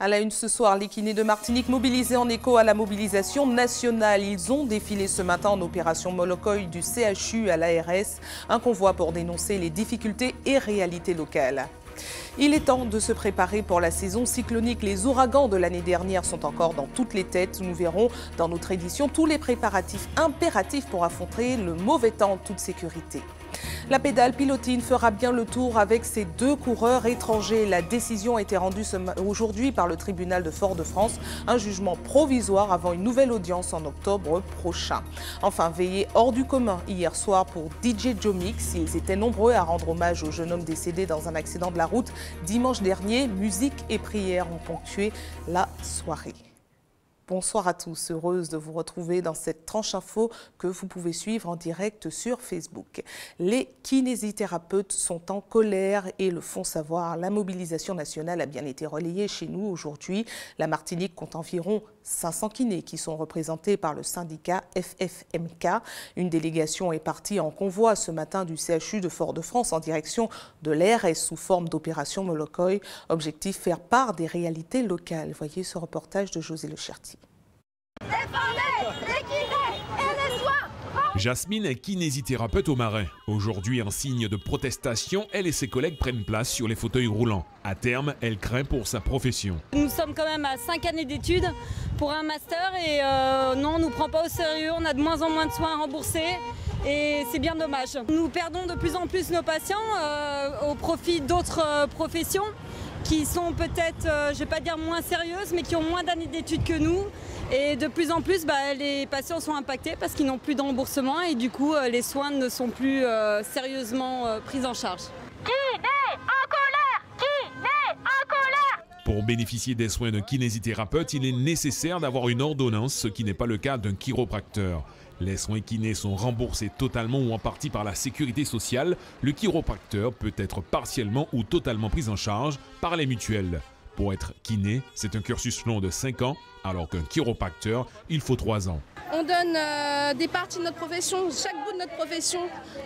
À la une ce soir, les kinés de Martinique mobilisés en écho à la mobilisation nationale. Ils ont défilé ce matin en opération Molokoï du CHU à l'ARS. Un convoi pour dénoncer les difficultés et réalités locales. Il est temps de se préparer pour la saison cyclonique. Les ouragans de l'année dernière sont encore dans toutes les têtes. Nous verrons dans notre édition tous les préparatifs impératifs pour affronter le mauvais temps en toute sécurité. La pédale pilotine fera bien le tour avec ces deux coureurs étrangers. La décision a été rendue aujourd'hui par le tribunal de Fort-de-France. Un jugement provisoire avant une nouvelle audience en octobre prochain. Enfin, veillée hors du commun hier soir pour DJ Jomix. Ils étaient nombreux à rendre hommage au jeune homme décédé dans un accident de la route dimanche dernier. Musique et prières ont ponctué la soirée. Bonsoir à tous, heureuse de vous retrouver dans cette tranche info que vous pouvez suivre en direct sur Facebook. Les kinésithérapeutes sont en colère et le font savoir. La mobilisation nationale a bien été relayée chez nous aujourd'hui. La Martinique compte environ 500 kinés qui sont représentés par le syndicat FFMK. Une délégation est partie en convoi ce matin du CHU de Fort-de-France en direction de l'ARS sous forme d'opération Molokoï. Objectif, faire part des réalités locales. Voyez ce reportage de José Lecherti. Jasmine est kinésithérapeute au Marais. Aujourd'hui, en signe de protestation, elle et ses collègues prennent place sur les fauteuils roulants. À terme, elle craint pour sa profession. Nous sommes quand même à 5 années d'études pour un master et non, on ne nous prend pas au sérieux. On a de moins en moins de soins remboursés et c'est bien dommage. Nous perdons de plus en plus nos patients au profit d'autres professions qui sont peut-être, je ne vais pas dire moins sérieuses, mais qui ont moins d'années d'études que nous. Et de plus en plus, les patients sont impactés parce qu'ils n'ont plus de remboursement et du coup, les soins ne sont plus sérieusement pris en charge. Qui est en colère? Qui est en colère? Pour bénéficier des soins d'un kinésithérapeute, il est nécessaire d'avoir une ordonnance, ce qui n'est pas le cas d'un chiropracteur. Les soins kinés sont remboursés totalement ou en partie par la sécurité sociale. Le chiropracteur peut être partiellement ou totalement pris en charge par les mutuelles. Pour être kiné, c'est un cursus long de 5 ans, alors qu'un chiropracteur, il faut 3 ans. On donne des parties de notre profession, chaque bout de notre profession,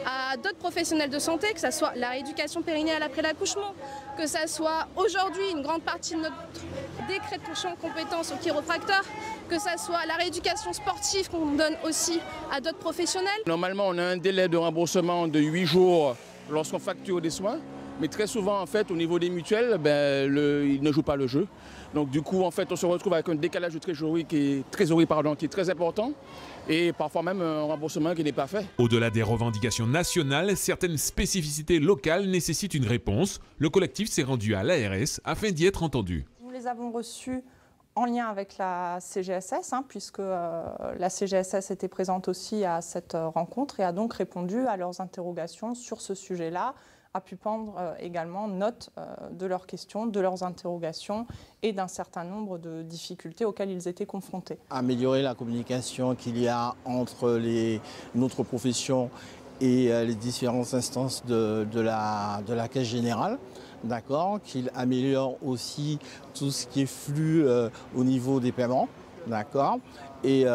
à d'autres professionnels de santé, que ce soit la rééducation périnéale après l'accouchement, que ce soit aujourd'hui une grande partie de notre décret de champ de compétences au chiropracteur, que ce soit la rééducation sportive qu'on donne aussi à d'autres professionnels. Normalement, on a un délai de remboursement de 8 jours lorsqu'on facture des soins. Mais très souvent, en fait, au niveau des mutuelles, ils ne jouent pas le jeu. Donc du coup, en fait, on se retrouve avec un décalage de trésorerie qui est très important et parfois même un remboursement qui n'est pas fait. Au-delà des revendications nationales, certaines spécificités locales nécessitent une réponse. Le collectif s'est rendu à l'ARS afin d'y être entendu. Nous les avons reçus en lien avec la CGSS, puisque la CGSS était présente aussi à cette rencontre et a donc répondu à leurs interrogations sur ce sujet-là, a pu prendre également note de leurs questions, de leurs interrogations et d'un certain nombre de difficultés auxquelles ils étaient confrontés. Améliorer la communication qu'il y a entre notre profession et les différentes instances de la Caisse générale, d'accord, qu'il améliore aussi tout ce qui est flux au niveau des paiements, d'accord, et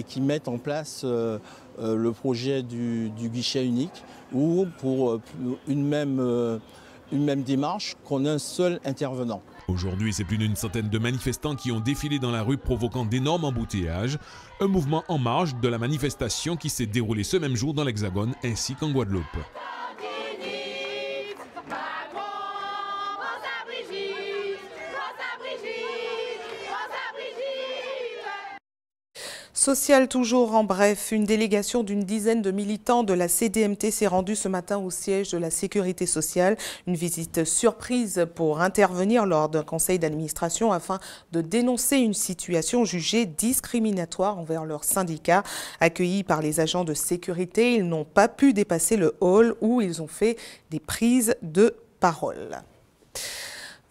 qu'ils mettent en place le projet du guichet unique, ou pour une même démarche qu'on a un seul intervenant. Aujourd'hui, c'est plus d'une centaine de manifestants qui ont défilé dans la rue provoquant d'énormes embouteillages. Un mouvement en marge de la manifestation qui s'est déroulée ce même jour dans l'Hexagone ainsi qu'en Guadeloupe. Social toujours en bref, une délégation d'une dizaine de militants de la CDMT s'est rendue ce matin au siège de la Sécurité sociale. Une visite surprise pour intervenir lors d'un conseil d'administration afin de dénoncer une situation jugée discriminatoire envers leur syndicat. Accueillis par les agents de sécurité, ils n'ont pas pu dépasser le hall où ils ont fait des prises de parole.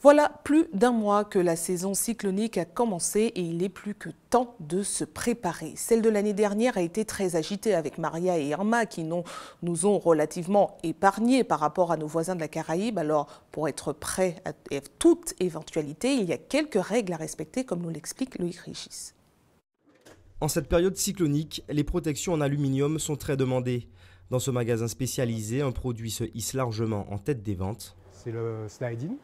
Voilà plus d'un mois que la saison cyclonique a commencé et il est plus que temps de se préparer. Celle de l'année dernière a été très agitée avec Maria et Irma qui nous ont relativement épargnés par rapport à nos voisins de la Caraïbe. Alors, pour être prêt à toute éventualité, il y a quelques règles à respecter, comme nous l'explique Loïc Régis. En cette période cyclonique, les protections en aluminium sont très demandées. Dans ce magasin spécialisé, un produit se hisse largement en tête des ventes. C'est le sliding.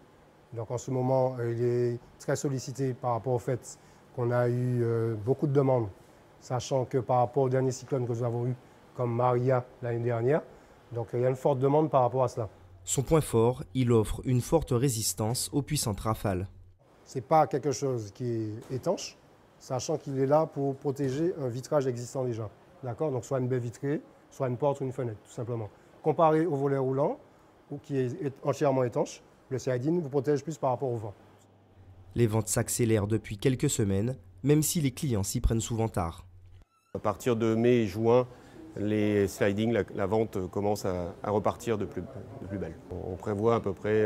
Donc en ce moment, il est très sollicité par rapport au fait qu'on a eu beaucoup de demandes, sachant que par rapport au dernier cyclone que nous avons eu, comme Maria l'année dernière, donc il y a une forte demande par rapport à cela. Son point fort, il offre une forte résistance aux puissantes rafales. Ce n'est pas quelque chose qui est étanche, sachant qu'il est là pour protéger un vitrage existant déjà. D'accord ? Donc soit une baie vitrée, soit une porte ou une fenêtre, tout simplement. Comparé au volet roulant, ou qui est entièrement étanche, le Siding vous protège plus par rapport au vent. Les ventes s'accélèrent depuis quelques semaines, même si les clients s'y prennent souvent tard. À partir de mai et juin, les sliding, la vente commence à repartir de plus belle. On prévoit à peu près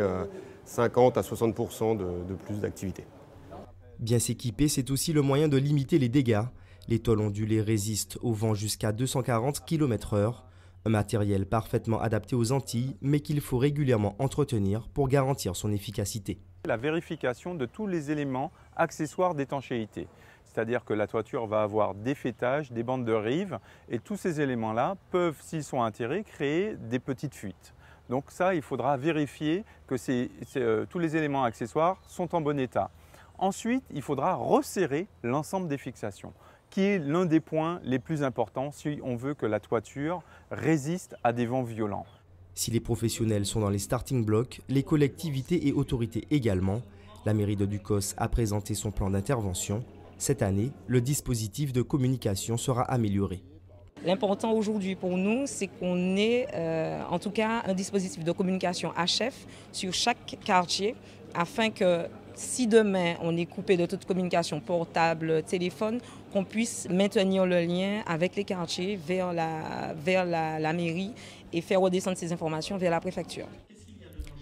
50 à 60% de plus d'activité. Bien s'équiper, c'est aussi le moyen de limiter les dégâts. Les tôles ondulées résistent au vent jusqu'à 240 km/h. Un matériel parfaitement adapté aux Antilles, mais qu'il faut régulièrement entretenir pour garantir son efficacité. La vérification de tous les éléments accessoires d'étanchéité. C'est-à-dire que la toiture va avoir des faîtages, des bandes de rive, et tous ces éléments-là peuvent, s'ils sont atterrés, créer des petites fuites. Donc ça, il faudra vérifier que tous les éléments accessoires sont en bon état. Ensuite, il faudra resserrer l'ensemble des fixations, qui est l'un des points les plus importants si on veut que la toiture résiste à des vents violents. Si les professionnels sont dans les starting blocks, les collectivités et autorités également. La mairie de Ducos a présenté son plan d'intervention. Cette année, le dispositif de communication sera amélioré. L'important aujourd'hui pour nous, c'est qu'on ait en tout cas un dispositif de communication à chef sur chaque quartier afin que si demain on est coupé de toute communication portable, téléphone, qu'on puisse maintenir le lien avec les quartiers vers la mairie et faire redescendre ces informations vers la préfecture.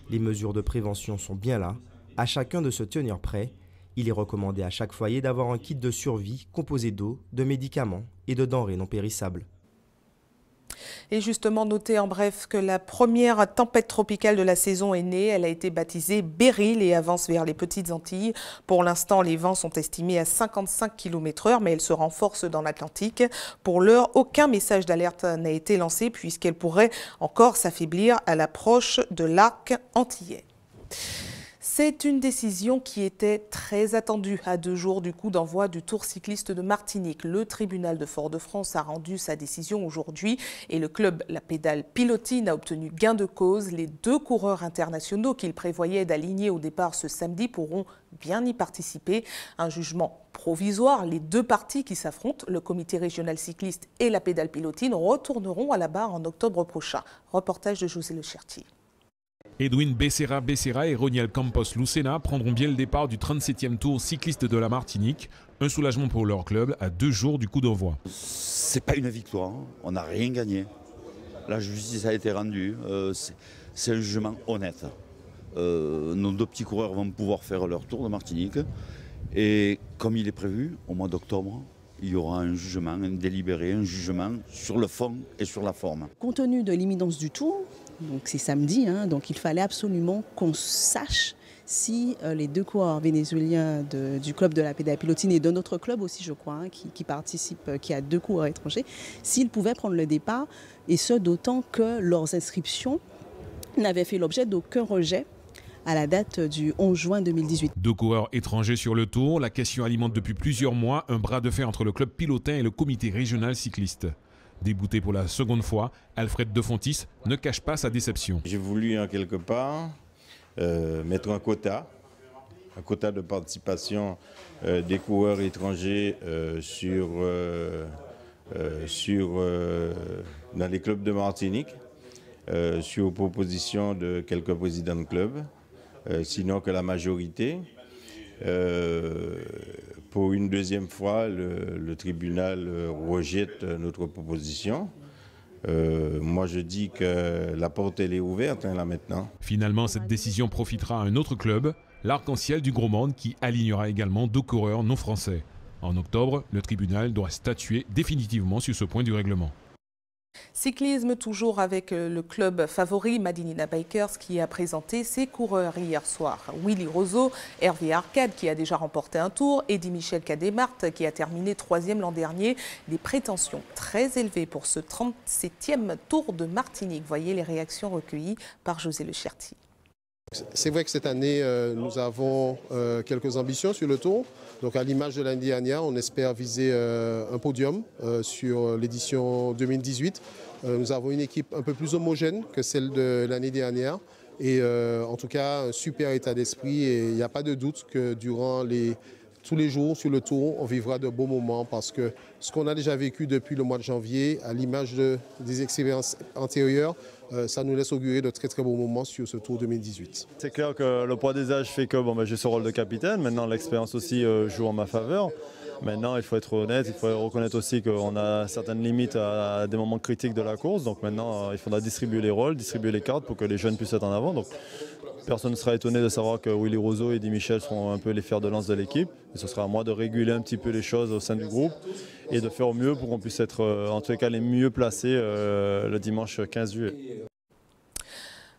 Les mesures de prévention sont bien là, à chacun de se tenir prêt. Il est recommandé à chaque foyer d'avoir un kit de survie composé d'eau, de médicaments et de denrées non périssables. Et justement, notez en bref que la première tempête tropicale de la saison est née. Elle a été baptisée Beryl et avance vers les Petites Antilles. Pour l'instant, les vents sont estimés à 55 km/h, mais elle se renforce dans l'Atlantique. Pour l'heure, aucun message d'alerte n'a été lancé puisqu'elle pourrait encore s'affaiblir à l'approche de l'arc antillais. C'est une décision qui était très attendue à 2 jours du coup d'envoi du Tour cycliste de Martinique. Le tribunal de Fort-de-France a rendu sa décision aujourd'hui et le club La Pédale Pilotine a obtenu gain de cause. Les 2 coureurs internationaux qu'il prévoyait d'aligner au départ ce samedi pourront bien y participer. Un jugement provisoire. Les 2 parties qui s'affrontent, le comité régional cycliste et La Pédale Pilotine, retourneront à la barre en octobre prochain. Reportage de José Le Cherti. Edwin Becerra et Roniel Campos Lucena prendront bien le départ du 37e Tour cycliste de la Martinique. Un soulagement pour leur club à 2 jours du coup d'envoi. C'est pas une victoire, on n'a rien gagné. La justice a été rendue, c'est un jugement honnête. Nos 2 petits coureurs vont pouvoir faire leur tour de Martinique. Et comme il est prévu, au mois d'octobre, il y aura un jugement, un délibéré, un jugement sur le fond et sur la forme. Compte tenu de l'imminence du tour, donc c'est samedi, donc il fallait absolument qu'on sache si les 2 coureurs vénézuéliens du club de La Pédale Pilotine et d'un autre club aussi, je crois, qui participe, qui a 2 coureurs étrangers, s'ils pouvaient prendre le départ, et ce d'autant que leurs inscriptions n'avaient fait l'objet d'aucun rejet à la date du 11 juin 2018. 2 coureurs étrangers sur le tour. La question alimente depuis plusieurs mois un bras de fer entre le club pilotin et le comité régional cycliste. Débouté pour la seconde fois, Alfred De Fontis ne cache pas sa déception. J'ai voulu en quelque part mettre un quota de participation des coureurs étrangers dans les clubs de Martinique, sur proposition de quelques présidents de clubs, sinon que la majorité. Pour une deuxième fois, le tribunal rejette notre proposition. Moi, je dis que la porte elle est ouverte là maintenant. Finalement, cette décision profitera à un autre club, l'Arc-en-Ciel du Gros Monde, qui alignera également 2 coureurs non français. En octobre, le tribunal doit statuer définitivement sur ce point du règlement. Cyclisme toujours avec le club favori Madinina Bikers qui a présenté ses coureurs hier soir. Willy Roseau, Hervé Arcade qui a déjà remporté un tour, Eddy Michel Cademart qui a terminé 3e l'an dernier. Des prétentions très élevées pour ce 37e Tour de Martinique. Voyez les réactions recueillies par José Le Cherti. C'est vrai que cette année, nous avons quelques ambitions sur le tour. Donc à l'image de l'année dernière, on espère viser un podium sur l'édition 2018. Nous avons une équipe un peu plus homogène que celle de l'année dernière. Et en tout cas, un super état d'esprit. Et il n'y a pas de doute que durant tous les jours sur le tour, on vivra de beaux moments parce que ce qu'on a déjà vécu depuis le mois de janvier, à l'image des expériences antérieures, ça nous laisse augurer de très très beaux moments sur ce Tour 2018. C'est clair que le poids des âges fait que j'ai ce rôle de capitaine. Maintenant, l'expérience aussi joue en ma faveur. Maintenant, il faut être honnête, il faut reconnaître aussi qu'on a certaines limites à des moments critiques de la course. Donc maintenant, il faudra distribuer les rôles, distribuer les cartes pour que les jeunes puissent être en avant. Donc, personne ne sera étonné de savoir que Willy Roseau et Eddy Michel seront un peu les fers de lance de l'équipe. Et ce sera à moi de réguler un petit peu les choses au sein du groupe et de faire au mieux pour qu'on puisse être en tous les cas les mieux placés le dimanche 15 juillet.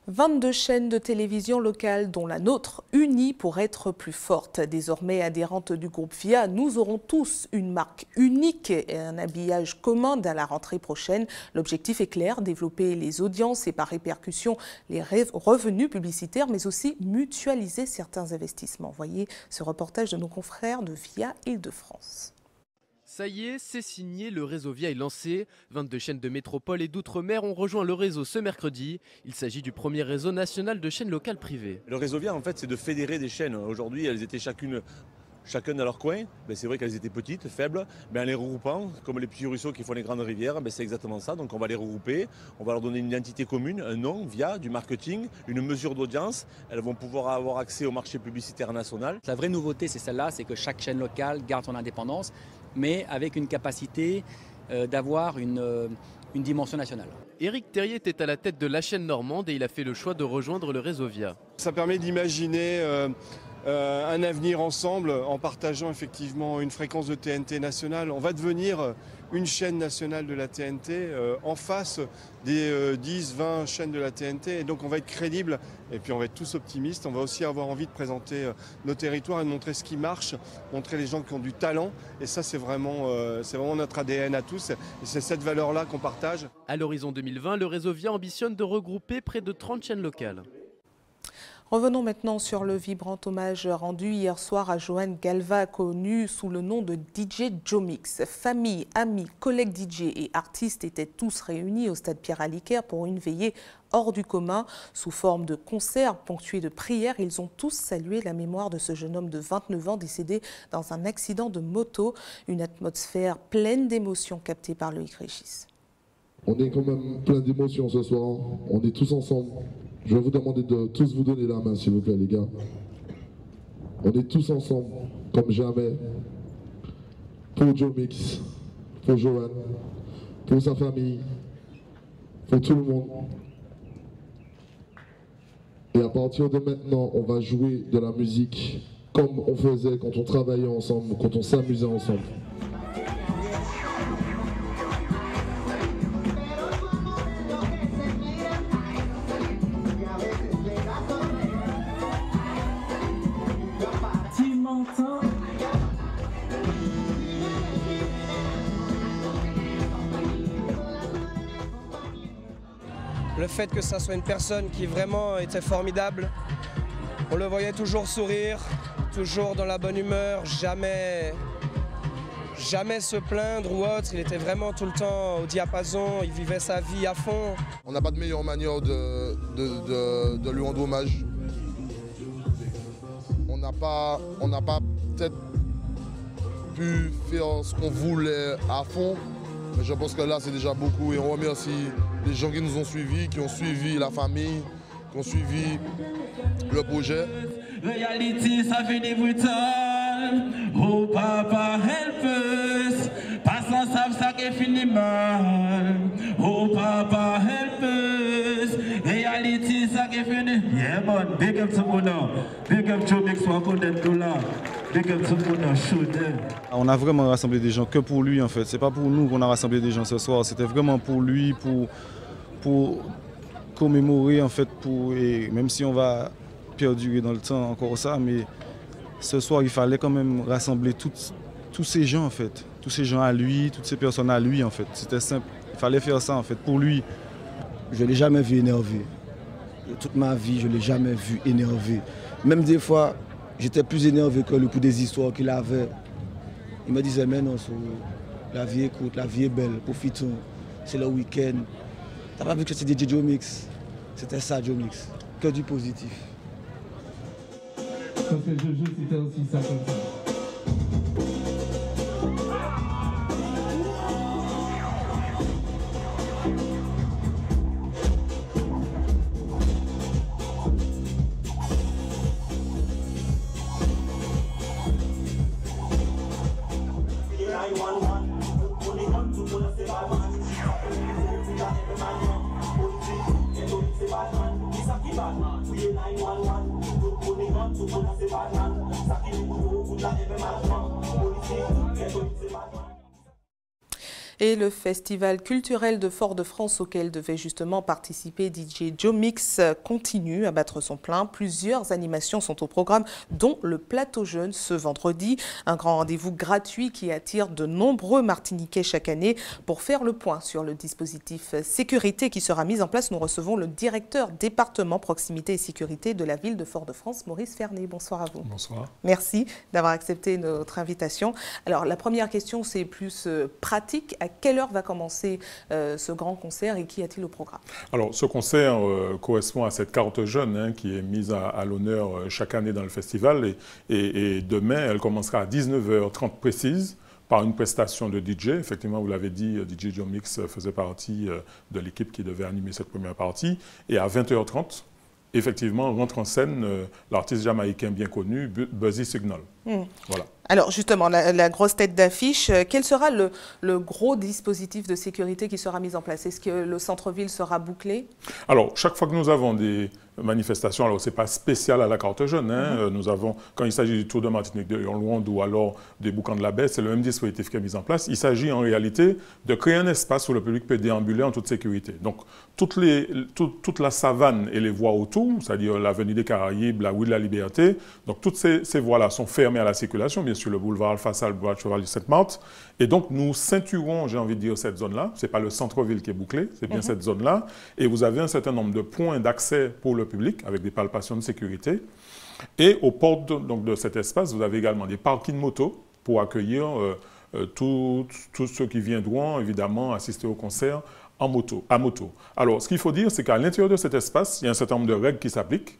22 chaînes de télévision locales, dont la nôtre, unies pour être plus fortes. Désormais adhérentes du groupe VIA, nous aurons tous une marque unique et un habillage commun dès la rentrée prochaine. L'objectif est clair, développer les audiences et par répercussion les revenus publicitaires, mais aussi mutualiser certains investissements. Voyez ce reportage de nos confrères de VIA Île-de-France. Ça y est, c'est signé, le réseau VIA est lancé. 22 chaînes de métropole et d'outre-mer ont rejoint le réseau ce mercredi. Il s'agit du premier réseau national de chaînes locales privées. Le réseau VIA, en fait, c'est de fédérer des chaînes. Aujourd'hui, elles étaient chacun dans leur coin. C'est vrai qu'elles étaient petites, faibles. En les regroupant, comme les petits ruisseaux qui font les grandes rivières, c'est exactement ça. Donc on va les regrouper, on va leur donner une identité commune, un nom, VIA, du marketing, une mesure d'audience. Elles vont pouvoir avoir accès au marché publicitaire national. La vraie nouveauté, c'est celle-là, c'est que chaque chaîne locale garde son indépendance, mais avec une capacité d'avoir une dimension nationale. Éric Terrier était à la tête de la chaîne normande et il a fait le choix de rejoindre le réseau VIA. Ça permet d'imaginer un avenir ensemble en partageant effectivement une fréquence de TNT nationale. On va devenir une chaîne nationale de la TNT en face des 10-20 chaînes de la TNT et donc on va être crédible et puis on va être tous optimistes. On va aussi avoir envie de présenter nos territoires et de montrer ce qui marche, montrer les gens qui ont du talent et ça c'est vraiment notre ADN à tous et c'est cette valeur-là qu'on partage. À l'horizon 2020, le réseau VIA ambitionne de regrouper près de 30 chaînes locales. Revenons maintenant sur le vibrant hommage rendu hier soir à Johan Galva, connu sous le nom de DJ Jomix. Famille, amis, collègues DJ et artistes étaient tous réunis au stade Pierre-Aliquer pour une veillée hors du commun. Sous forme de concert ponctué de prières, ils ont tous salué la mémoire de ce jeune homme de 29 ans décédé dans un accident de moto. Une atmosphère pleine d'émotions captée par Loïc Régis. On est quand même plein d'émotions ce soir, on est tous ensemble. Je vais vous demander de tous vous donner la main, s'il vous plaît, les gars. On est tous ensemble, comme jamais, pour Jomix, pour Johan, pour sa famille, pour tout le monde. Et à partir de maintenant, on va jouer de la musique comme on faisait quand on travaillait ensemble, quand on s'amusait ensemble. Le fait que ça soit une personne qui vraiment était formidable, on le voyait toujours sourire, toujours dans la bonne humeur, jamais se plaindre ou autre, il était vraiment tout le temps au diapason, il vivait sa vie à fond. On n'a pas de meilleure manière de lui rendre hommage. On n'a pas peut-être pu faire ce qu'on voulait à fond, mais je pense que là c'est déjà beaucoup et on remercie les gens qui nous ont suivis, qui ont suivi la famille, qui ont suivi le projet. Reality, ça finit brutal. Oh papa, help us. Passant savent ça qui finit mal. Oh papa, help us. Reality, ça qui finit. Yeah man, big up to Mona. Big up to Mix $100. Big up to Mona, shoot them. On a vraiment rassemblé des gens que pour lui en fait. C'est pas pour nous qu'on a rassemblé des gens ce soir. C'était vraiment pour lui, pour commémorer en fait, et même si on va perdurer dans le temps encore ça, mais ce soir il fallait quand même rassembler tous ces gens en fait, tous ces gens à lui, toutes ces personnes à lui en fait. C'était simple, il fallait faire ça en fait pour lui. Je ne l'ai jamais vu énervé. toute ma vie, je ne l'ai jamais vu énervé. Même des fois, j'étais plus énervé que le coup des histoires qu'il avait. Il me disait, mais non, la vie est courte, la vie est belle, profitons, c'est le week-end. T'as pas vu que c'était DJ Joe Mix? C'était ça, Joe Mix. Que du positif. Parce que Jojo, c'était aussi ça comme ça. Et le festival culturel de Fort-de-France auquel devait justement participer DJ Joe Mix continue à battre son plein. Plusieurs animations sont au programme, dont le Plateau Jeune ce vendredi. Un grand rendez-vous gratuit qui attire de nombreux Martiniquais chaque année. Pour faire le point sur le dispositif sécurité qui sera mis en place, nous recevons le directeur département proximité et sécurité de la ville de Fort-de-France, Maurice Fernet. Bonsoir à vous. Bonsoir. Merci d'avoir accepté notre invitation. Alors la première question, c'est plus pratique. À quelle heure va commencer ce grand concert et qu'y a-t-il au programme? Alors, ce concert correspond à cette carte jeune qui est mise à l'honneur chaque année dans le festival. Et demain, elle commencera à 19h30 précise par une prestation de DJ. Effectivement, vous l'avez dit, DJ Joe Mix faisait partie de l'équipe qui devait animer cette première partie. Et à 20h30, effectivement, rentre en scène l'artiste jamaïcain bien connu, Buzzy Signal. Voilà. Alors justement, la grosse tête d'affiche, quel sera le gros dispositif de sécurité qui sera mis en place? Est-ce que le centre-ville sera bouclé? Alors, chaque fois que nous avons des manifestations, alors ce n'est pas spécial à la carte jeune, nous avons, quand il s'agit du Tour de Martinique de Hurlande ou alors des Boucans de la Baie, c'est le même dispositif qui est mis en place. Il s'agit en réalité de créer un espace où le public peut déambuler en toute sécurité. Donc, toute la savane et les voies autour, c'est-à-dire l'avenue des Caraïbes, la rue de la Liberté, donc toutes ces voies-là sont fermées à la circulation, bien sûr le boulevard Alpha-Sal, le boulevard Cheval du Sainte-Marthe. Et donc nous ceinturons, j'ai envie de dire, cette zone-là. Ce n'est pas le centre-ville qui est bouclé, c'est bien cette zone-là. Et vous avez un certain nombre de points d'accès pour le public avec des palpations de sécurité. Et aux portes de cet espace, vous avez également des parkings moto pour accueillir tous ceux qui viendront évidemment assister au concert à moto. Alors ce qu'il faut dire, c'est qu'à l'intérieur de cet espace, il y a un certain nombre de règles qui s'appliquent.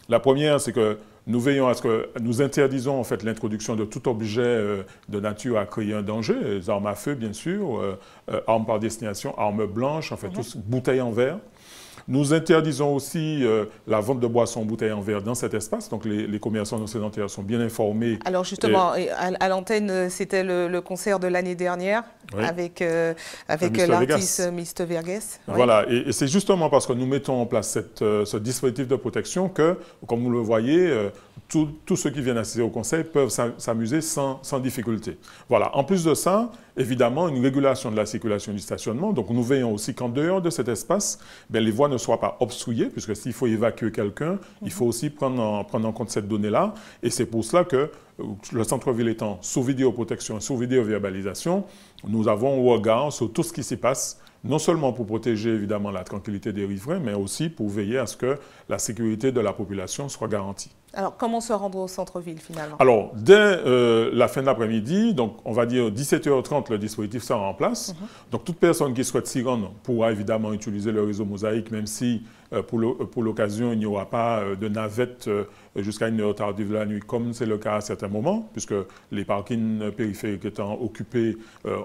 La première, c'est que nous veillons à ce que nous interdisons en fait l'introduction de tout objet de nature à créer un danger, les armes à feu bien sûr, armes par destination, armes blanches, en fait, tous bouteilles en verre. Nous interdisons aussi la vente de boissons en bouteilles en verre dans cet espace. Donc les commerçants non sédentaires sont bien informés. Alors justement, à l'antenne, c'était le concert de l'année dernière avec l'artiste Mr. Verges. Voilà, et c'est justement parce que nous mettons en place ce dispositif de protection que, comme vous le voyez, tous ceux qui viennent assister au concert peuvent s'amuser sans difficulté. Voilà. En plus de ça, évidemment, une régulation de la circulation du stationnement. Donc nous veillons aussi qu'en dehors de cet espace, les voies ne soient pas obstruées, puisque s'il faut évacuer quelqu'un, il faut aussi prendre en compte cette donnée-là. Et c'est pour cela que le centre-ville étant sous vidéoprotection et sous vidéoverbalisation, nous avons un regard sur tout ce qui s'y passe, non seulement pour protéger évidemment la tranquillité des riverains, mais aussi pour veiller à ce que la sécurité de la population soit garantie. Alors, comment se rendre au centre-ville finalement? Alors, dès la fin de l'après-midi, donc on va dire 17h30, le dispositif sera en place. Donc, toute personne qui souhaite s'y rendre pourra évidemment utiliser le réseau Mosaïque, même si pour l'occasion, il n'y aura pas de navette jusqu'à une heure tardive de la nuit, comme c'est le cas à certains moments, puisque les parkings périphériques étant occupés,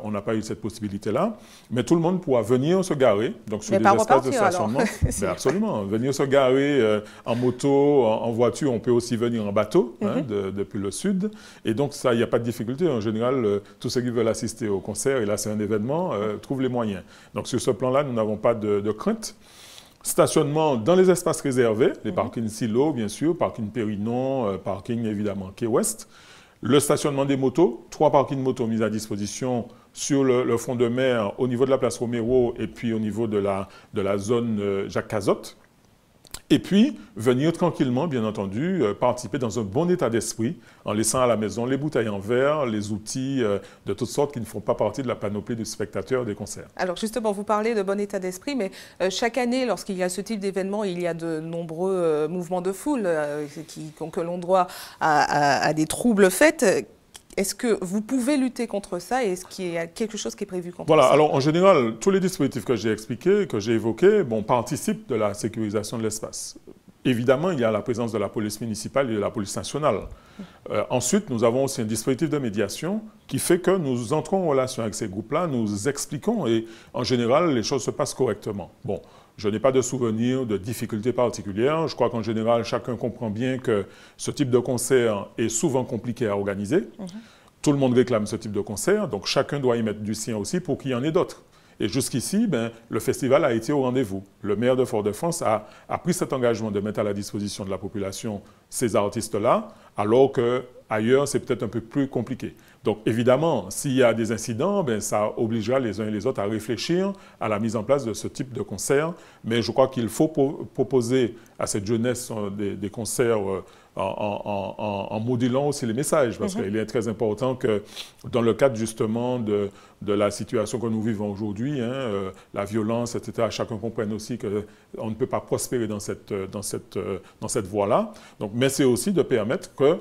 on n'a pas eu cette possibilité-là. Mais tout le monde pourra venir se garer, donc sur des espaces de stationnement. Absolument, venir se garer en moto, en voiture, on peut aussi venir en bateau depuis le sud. Et donc, ça, il n'y a pas de difficulté. En général, tous ceux qui veulent assister au concert, et là, c'est un événement, trouvent les moyens. Donc, sur ce plan-là, nous n'avons pas de crainte. Stationnement dans les espaces réservés, les parkings Silo, bien sûr, parking Périnon, parking évidemment Quai Ouest. Le stationnement des motos, 3 parkings motos mis à disposition sur le front de mer au niveau de la place Romero et puis au niveau de la zone Jacques Cazotte. Et puis, venir tranquillement, bien entendu, participer dans un bon état d'esprit, en laissant à la maison les bouteilles en verre, les outils de toutes sortes qui ne font pas partie de la panoplie du spectateur des concerts. Alors justement, vous parlez de bon état d'esprit, mais chaque année, lorsqu'il y a ce type d'événement, il y a de nombreux mouvements de foule que l'on doit à des troubles faits. Est-ce que vous pouvez lutter contre ça et est-ce qu'il y a quelque chose qui est prévu contre ça? Voilà, alors en général, tous les dispositifs que j'ai expliqués, que j'ai évoqués, participent de la sécurisation de l'espace. Évidemment, il y a la présence de la police municipale et de la police nationale. Ensuite, nous avons aussi un dispositif de médiation qui fait que nous entrons en relation avec ces groupes-là, nous expliquons et en général, les choses se passent correctement. Bon, je n'ai pas de souvenir de difficultés particulières. Je crois qu'en général, chacun comprend bien que ce type de concert est souvent compliqué à organiser. Tout le monde réclame ce type de concert, donc chacun doit y mettre du sien aussi pour qu'il y en ait d'autres. Et jusqu'ici, le festival a été au rendez-vous. Le maire de Fort-de-France a pris cet engagement de mettre à la disposition de la population ces artistes-là, alors qu'ailleurs, c'est peut-être un peu plus compliqué. Donc évidemment, s'il y a des incidents, ça obligera les uns et les autres à réfléchir à la mise en place de ce type de concert. Mais je crois qu'il faut proposer à cette jeunesse des concerts en modulant aussi les messages, parce qu'il est très important que dans le cadre justement de la situation que nous vivons aujourd'hui, la violence, etc., chacun comprenne aussi qu'on ne peut pas prospérer dans cette voie-là. Mais c'est aussi de permettre que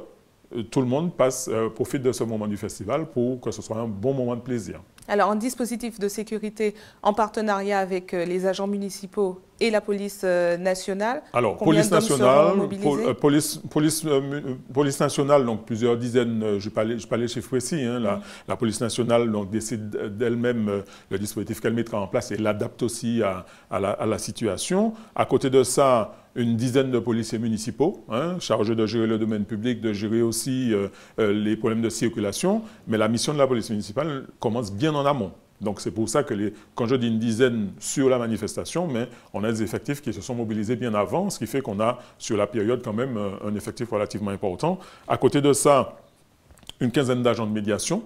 tout le monde profite de ce moment du festival pour que ce soit un bon moment de plaisir. Alors, un dispositif de sécurité en partenariat avec les agents municipaux et la police nationale. Alors, police nationale, police nationale, donc plusieurs dizaines, je ne vais pas les chiffres précis, la police nationale donc, décide d'elle-même le dispositif qu'elle mettra en place et l'adapte aussi à la situation. À côté de ça, une dizaine de policiers municipaux, chargés de gérer le domaine public, de gérer aussi les problèmes de circulation. Mais la mission de la police municipale commence bien en amont. Donc c'est pour ça que quand je dis une dizaine sur la manifestation, mais on a des effectifs qui se sont mobilisés bien avant, ce qui fait qu'on a sur la période quand même un effectif relativement important. À côté de ça, une quinzaine d'agents de médiation,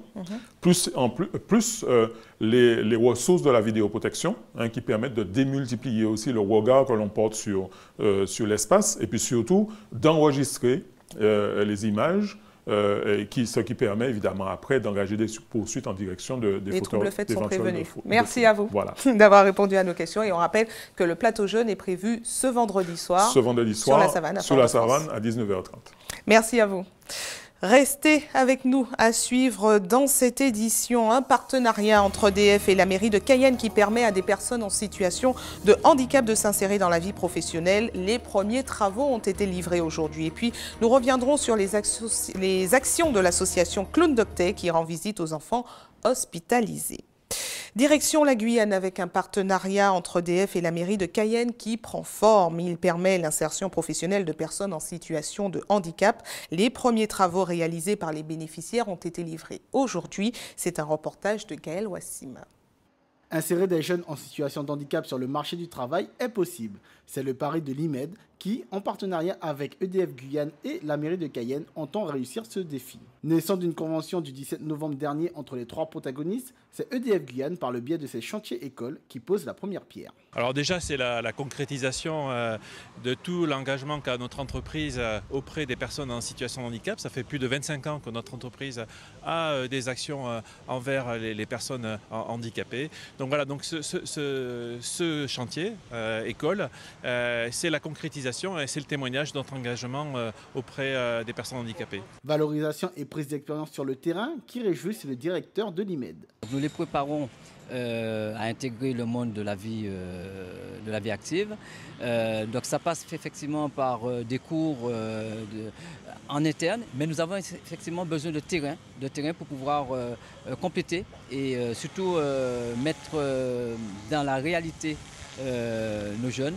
plus les ressources de la vidéoprotection qui permettent de démultiplier aussi le regard que l'on porte sur l'espace et puis surtout d'enregistrer les images, ce qui permet évidemment après d'engager des poursuites en direction des les troubles faits sont prévenus. Merci à vous d'avoir répondu à nos questions et on rappelle que le plateau jeune est prévu ce vendredi soir sur la Savane à 19h30. Merci à vous. Restez avec nous à suivre dans cette édition un partenariat entre EDF et la mairie de Cayenne qui permet à des personnes en situation de handicap de s'insérer dans la vie professionnelle. Les premiers travaux ont été livrés aujourd'hui. Et puis, nous reviendrons sur les actions de l'association Clown Doctet qui rend visite aux enfants hospitalisés. Direction la Guyane avec un partenariat entre EDF et la mairie de Cayenne qui prend forme. Il permet l'insertion professionnelle de personnes en situation de handicap. Les premiers travaux réalisés par les bénéficiaires ont été livrés aujourd'hui. C'est un reportage de Gaël Wassim. Insérer des jeunes en situation de handicap sur le marché du travail est possible. C'est le pari de l'IMED qui, en partenariat avec EDF Guyane et la mairie de Cayenne, entend réussir ce défi. Naissant d'une convention du 17 novembre dernier entre les trois protagonistes, c'est EDF Guyane, par le biais de ses chantiers écoles, qui pose la première pierre. Alors déjà, c'est la concrétisation de tout l'engagement qu'a notre entreprise auprès des personnes en situation de handicap. Ça fait plus de 25 ans que notre entreprise a des actions envers les personnes handicapées. Donc voilà, donc ce chantier école, c'est la concrétisation et c'est le témoignage de notre engagement auprès des personnes handicapées. Valorisation et prise d'expérience sur le terrain qui réjouissent le directeur de l'IMED. Nous les préparons à intégrer le monde de la vie active. Donc ça passe effectivement par des cours en interne, mais nous avons effectivement besoin de terrain pour pouvoir compléter et surtout mettre dans la réalité nos jeunes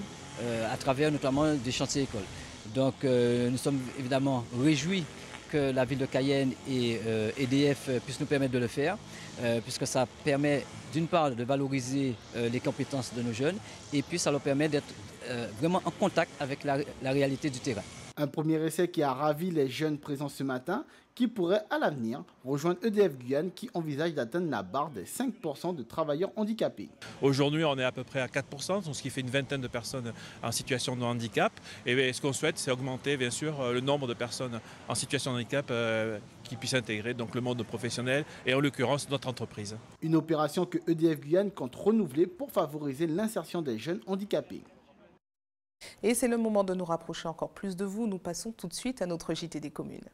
à travers notamment des chantiers écoles. Donc nous sommes évidemment réjouis que la ville de Cayenne et EDF puissent nous permettre de le faire, puisque ça permet d'une part de valoriser les compétences de nos jeunes et puis ça leur permet d'être vraiment en contact avec la réalité du terrain. Un premier essai qui a ravi les jeunes présents ce matin, qui pourrait à l'avenir rejoindre EDF Guyane qui envisage d'atteindre la barre des 5% de travailleurs handicapés. Aujourd'hui, on est à peu près à 4%, ce qui fait une vingtaine de personnes en situation de handicap. Et ce qu'on souhaite, c'est augmenter bien sûr le nombre de personnes en situation de handicap qui puissent intégrer donc, le monde professionnel et en l'occurrence notre entreprise. Une opération que EDF Guyane compte renouveler pour favoriser l'insertion des jeunes handicapés. Et c'est le moment de nous rapprocher encore plus de vous. Nous passons tout de suite à notre JT des communes.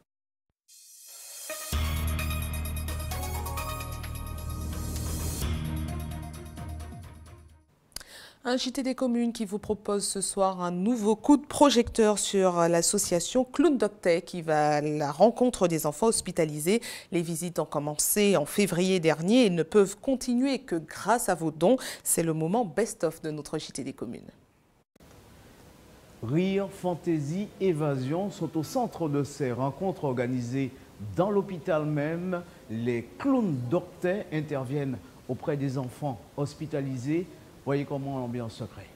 Un JT des communes qui vous propose ce soir un nouveau coup de projecteur sur l'association Clown Doctet qui va à la rencontre des enfants hospitalisés. Les visites ont commencé en février dernier et ne peuvent continuer que grâce à vos dons. C'est le moment best-of de notre JT des communes. Rire, fantaisie, évasion sont au centre de ces rencontres organisées dans l'hôpital même. Les Clown Doctet interviennent auprès des enfants hospitalisés. Voyez comment l'ambiance se crée.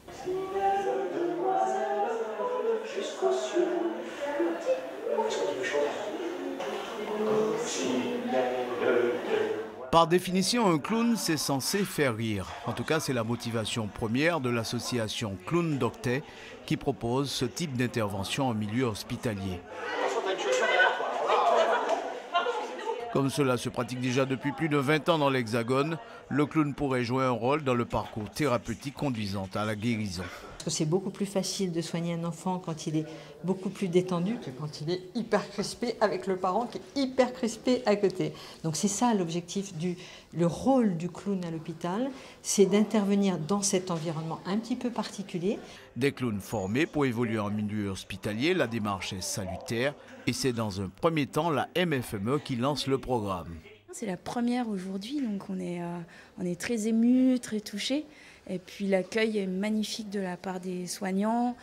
Par définition, un clown, c'est censé faire rire. En tout cas, c'est la motivation première de l'association Clown Doctet qui propose ce type d'intervention en milieu hospitalier. Comme cela se pratique déjà depuis plus de 20 ans dans l'Hexagone, le clown pourrait jouer un rôle dans le parcours thérapeutique conduisant à la guérison. C'est beaucoup plus facile de soigner un enfant quand il est beaucoup plus détendu que quand il est hyper crispé avec le parent qui est hyper crispé à côté. Donc c'est ça l'objectif, le rôle du clown à l'hôpital, c'est d'intervenir dans cet environnement un petit peu particulier. Des clowns formés pour évoluer en milieu hospitalier, la démarche est salutaire et c'est dans un premier temps la MFME qui lance le programme. C'est la première aujourd'hui, donc on est très émus, très touchés. Et puis l'accueil est magnifique de la part des soignants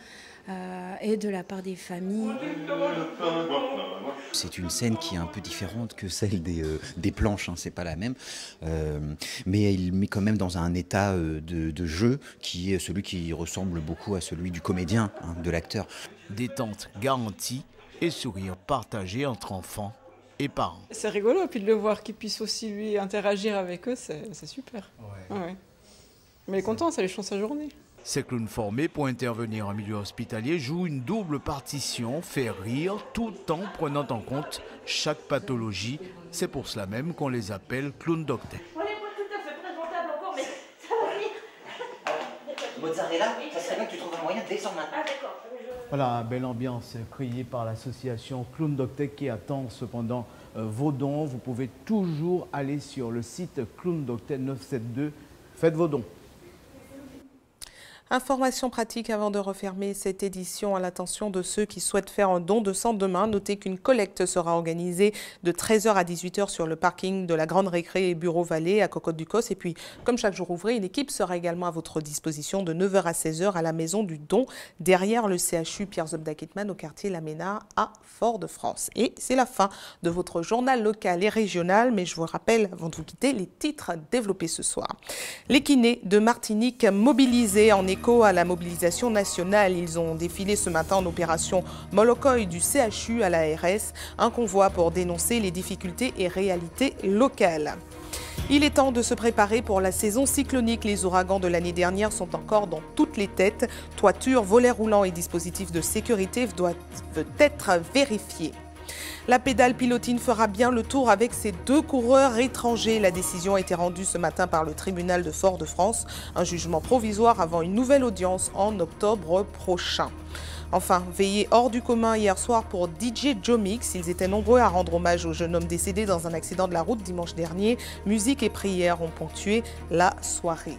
et de la part des familles. C'est une scène qui est un peu différente que celle des planches, hein, c'est pas la même. Mais il met quand même dans un état de jeu qui est celui qui ressemble beaucoup à celui du comédien, hein, de l'acteur. Détente garantie et sourire partagé entre enfants et parents. C'est rigolo, et puis de le voir qu'il puisse aussi lui interagir avec eux, c'est super. Ouais. Ouais. Mais il est content, ça lui change sa journée. Ces clowns formés pour intervenir en milieu hospitalier jouent une double partition, faire rire tout en prenant en compte chaque pathologie. C'est pour cela même qu'on les appelle Clown Doctet. On n'est pas tout à fait présentable encore, mais ça va venir. Mozzarella, ça serait bien que tu trouves un moyen de descendre maintenant. Ah d'accord. Voilà, belle ambiance créée par l'association Clown Doctet qui attend cependant vos dons. Vous pouvez toujours aller sur le site Clown Doctet 972. Faites vos dons. Information pratique avant de refermer cette édition à l'attention de ceux qui souhaitent faire un don de sang demain. Notez qu'une collecte sera organisée de 13h à 18h sur le parking de la Grande Récré et Bureau Vallée à Cocotte-du-Cos. Et puis, comme chaque jour ouvré, une équipe sera également à votre disposition de 9h à 16h à la Maison du Don, derrière le CHU Pierre-Zobda-Guitman au quartier Laménard à Fort-de-France. Et c'est la fin de votre journal local et régional. Mais je vous rappelle, avant de vous quitter, les titres développés ce soir. Les kinés de Martinique mobilisés en écho à la mobilisation nationale. Ils ont défilé ce matin en opération Molokoï du CHU à l'ARS, un convoi pour dénoncer les difficultés et réalités locales. Il est temps de se préparer pour la saison cyclonique. Les ouragans de l'année dernière sont encore dans toutes les têtes. Toitures, volets roulants et dispositifs de sécurité doivent être vérifiés. La pédale pilotine fera bien le tour avec ses 2 coureurs étrangers. La décision a été rendue ce matin par le tribunal de Fort-de-France. Un jugement provisoire avant une nouvelle audience en octobre prochain. Enfin, veillée hors du commun hier soir pour DJ Jomix. Ils étaient nombreux à rendre hommage au jeune homme décédé dans un accident de la route dimanche dernier. Musique et prières ont ponctué la soirée.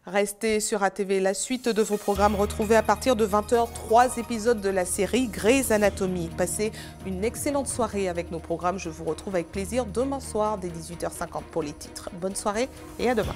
Restez sur ATV, la suite de vos programmes retrouvés à partir de 20h, 3 épisodes de la série Grey's Anatomy. Passez une excellente soirée avec nos programmes. Je vous retrouve avec plaisir demain soir dès 18h50 pour les titres. Bonne soirée et à demain.